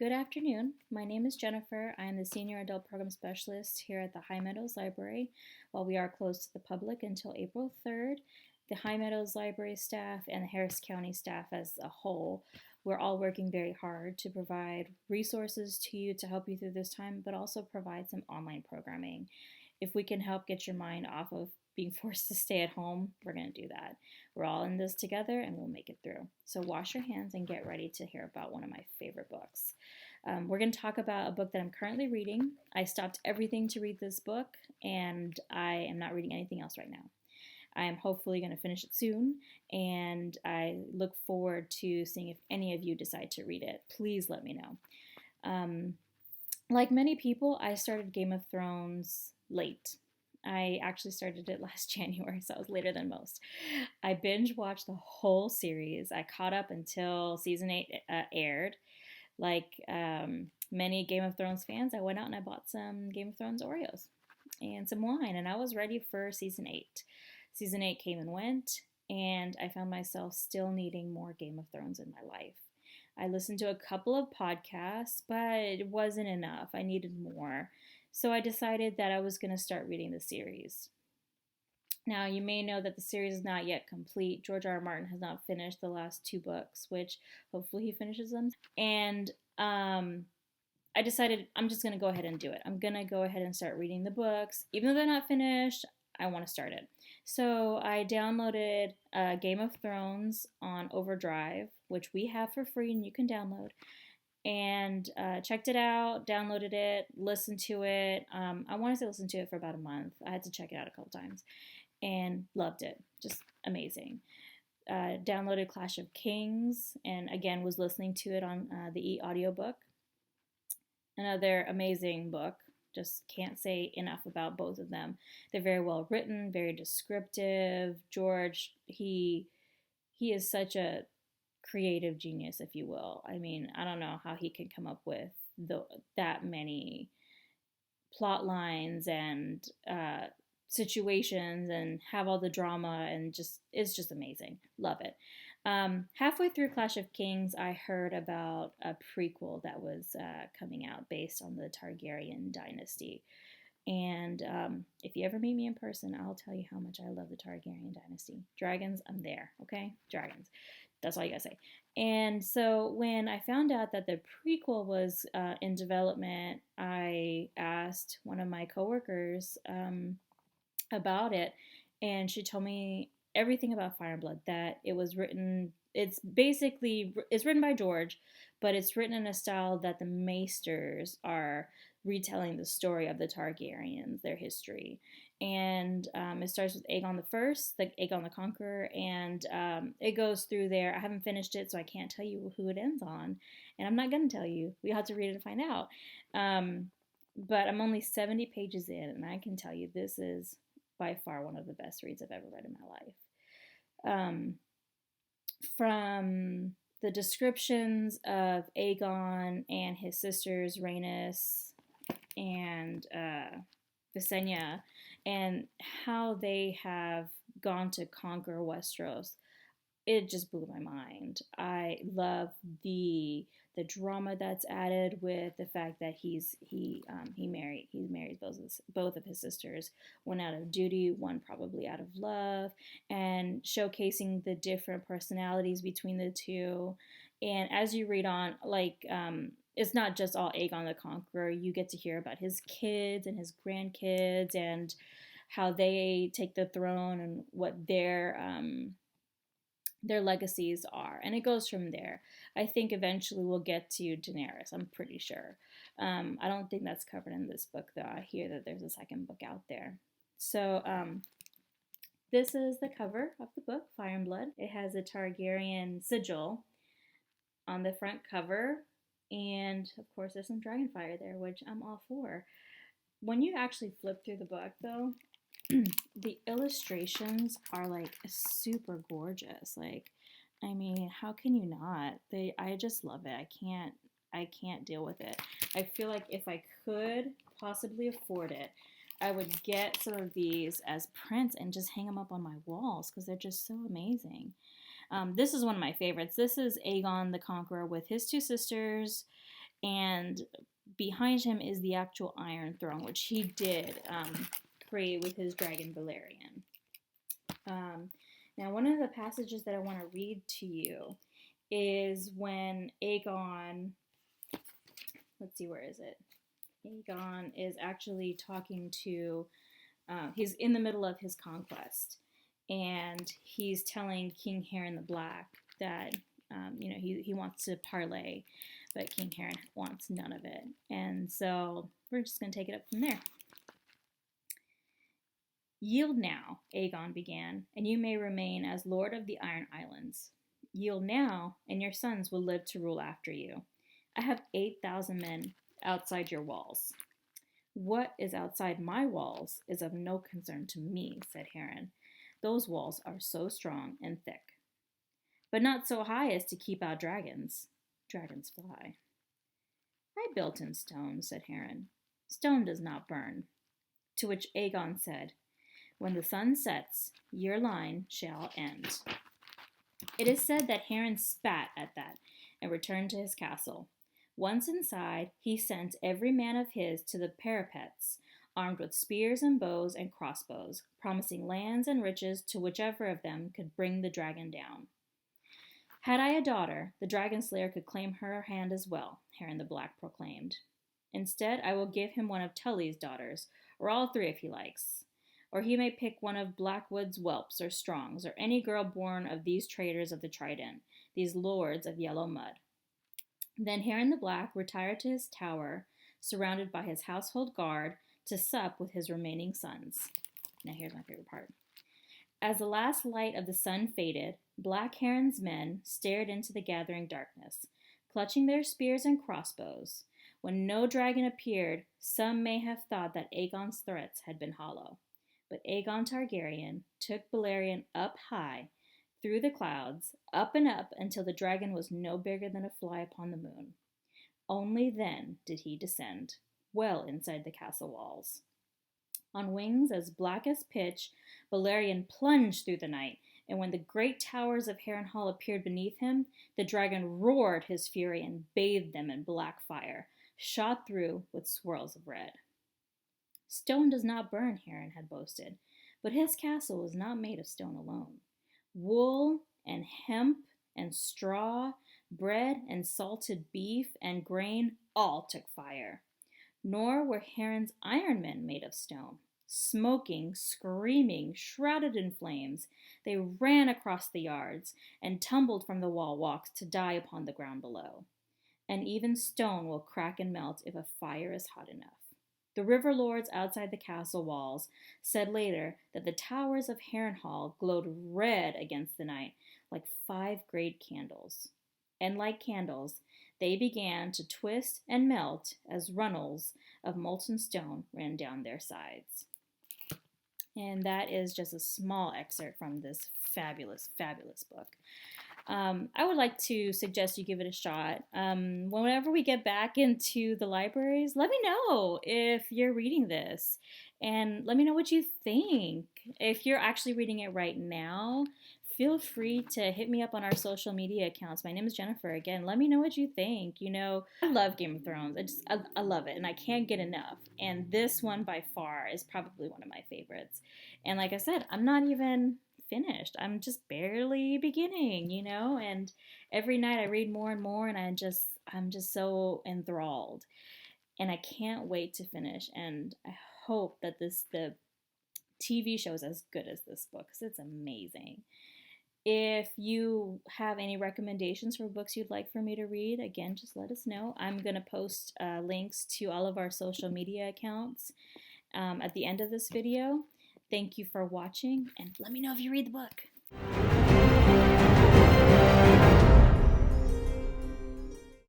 Good afternoon. My name is Jennifer. I am the Senior Adult Program Specialist here at the High Meadows Library. While we are closed to the public until April 3rd, the High Meadows Library staff and the Harris County staff as a whole, we're all working very hard to provide resources to you to help you through this time, but also provide some online programming. If we can help get your mind off of being forced to stay at home, we're going to do that. We're all in this together and we'll make it through. So wash your hands and get ready to hear about one of my favorite books. We're going to talk about a book that I'm currently reading. I stopped everything to read this book and I am not reading anything else right now. I am hopefully going to finish it soon, and I look forward to seeing if any of you decide to read it. Please let me know. Like many people, I started Game of Thrones late. I actually started it last January, so I was later than most. I binge watched the whole series. I caught up until season 8 aired. Like many Game of Thrones fans, I went out and I bought some Game of Thrones Oreos and some wine, and I was ready for season 8. Season 8 came and went, and I found myself still needing more Game of Thrones in my life. I listened to a couple of podcasts, but it wasn't enough. I needed more. So I decided that I was going to start reading the series. Now, you may know that the series is not yet complete. George R. R. Martin has not finished the last 2 books, which hopefully he finishes them. And I decided I'm just going to go ahead and do it. I'm going to go ahead and start reading the books. Even though they're not finished, I want to start it. So I downloaded Game of Thrones on Overdrive, which we have for free and you can download. And checked it out, downloaded it, listened to it. I want to say listened to it for about a month. I had to check it out a couple times and loved it. Just amazing. Downloaded Clash of Kings and again was listening to it on the e-audiobook. Another amazing book. Just can't say enough about both of them. They're very well written, very descriptive. George, he is such a creative genius, if you will. I mean, I don't know how he can come up with that many plot lines and situations and have all the drama, and it's just amazing. Love it. Halfway through Clash of Kings, I heard about a prequel that was coming out based on the Targaryen dynasty. And if you ever meet me in person, I'll tell you how much I love the Targaryen dynasty. Dragons, I'm there, okay? Dragons. That's all you gotta say. And so when I found out that the prequel was in development, I asked one of my coworkers about it, and she told me everything about Fire and Blood, that it was written, it's written by George, but it's written in a style that the Maesters are retelling the story of the Targaryens, their history. And it starts with Aegon the First, like Aegon the Conqueror, and it goes through there. I haven't finished it, so I can't tell you who it ends on, and I'm not going to tell you. We have to read it and find out. But I'm only 70 pages in, and I can tell you this is by far one of the best reads I've ever read in my life. From the descriptions of Aegon and his sisters, Rhaenys and Visenya, and how they have gone to conquer Westeros, it just blew my mind. I love the drama that's added with the fact that he married both of his sisters, one out of duty, one probably out of love, and showcasing the different personalities between the two. And as you read on, like it's not just all Aegon the Conqueror. You get to hear about his kids and his grandkids and how they take the throne and what their legacies are, and it goes from there. I think eventually we'll get to Daenerys. I'm pretty sure. I don't think that's covered in this book, though. I hear that there's a second book out there. So this is the cover of the book, Fire and Blood. It has a Targaryen sigil on the front cover, and of course there's some dragon fire there, which I'm all for. When you actually flip through the book, though, the illustrations are like super gorgeous. Like, I mean, how can you not? I just love it. I can't deal with it. I feel like if I could possibly afford it, I would get some of these as prints and just hang them up on my walls because they're just so amazing. This is one of my favorites. This is Aegon the Conqueror with his 2 sisters, and behind him is the actual Iron Throne, which he did create with his dragon Valerian. Now, one of the passages that I want to read to you is when Aegon, let's see, where is it? Aegon is actually talking to, he's in the middle of his conquest, and he's telling King Heron the Black that, he wants to parlay, but King Heron wants none of it. And so we're just going to take it up from there. Yield now, Aegon began, and you may remain as Lord of the Iron Islands. Yield now, and your sons will live to rule after you. I have 8,000 men outside your walls. What is outside my walls is of no concern to me, said Heron. Those walls are so strong and thick. But not so high as to keep out dragons. Dragons fly. I built in stone, said Heron. Stone does not burn. To which Aegon said, when the sun sets, your line shall end. It is said that Heron spat at that and returned to his castle. Once inside, he sent every man of his to the parapets, armed with spears and bows and crossbows, promising lands and riches to whichever of them could bring the dragon down. Had I a daughter, the dragon slayer could claim her hand as well, Heron the Black proclaimed. Instead, I will give him one of Tully's daughters, or all three if he likes. Or he may pick one of Blackwood's whelps or Strongs, or any girl born of these traders of the Trident, these lords of yellow mud. Then Heron the Black retired to his tower, surrounded by his household guard, to sup with his remaining sons. Now here's my favorite part. As the last light of the sun faded, Black Heron's men stared into the gathering darkness, clutching their spears and crossbows. When no dragon appeared, some may have thought that Aegon's threats had been hollow. But Aegon Targaryen took Balerion up high, through the clouds, up and up until the dragon was no bigger than a fly upon the moon. Only then did he descend, well inside the castle walls. On wings as black as pitch, Balerion plunged through the night, and when the great towers of Harrenhal appeared beneath him, the dragon roared his fury and bathed them in black fire, shot through with swirls of red. Stone does not burn, Heron had boasted, but his castle was not made of stone alone. Wool and hemp and straw, bread and salted beef and grain all took fire. Nor were Heron's ironmen made of stone. Smoking, screaming, shrouded in flames, they ran across the yards and tumbled from the wall walks to die upon the ground below. And even stone will crack and melt if a fire is hot enough. The river lords outside the castle walls said later that the towers of Harrenhal glowed red against the night like 5 great candles. And like candles, they began to twist and melt as runnels of molten stone ran down their sides. And that is just a small excerpt from this fabulous, fabulous book. I would like to suggest you give it a shot. Whenever we get back into the libraries, let me know if you're reading this. And let me know what you think. If you're actually reading it right now, feel free to hit me up on our social media accounts. My name is Jennifer. Again, let me know what you think. I love Game of Thrones. I love it, and I can't get enough. And this one by far is probably one of my favorites. And like I said, I'm not even finished. I'm just barely beginning, and every night I read more and more, and I'm just so enthralled. And I can't wait to finish, and I hope that the TV show is as good as this book, because it's amazing. If you have any recommendations for books you'd like for me to read, again, just let us know. I'm going to post links to all of our social media accounts at the end of this video. Thank you for watching, and let me know if you read the book.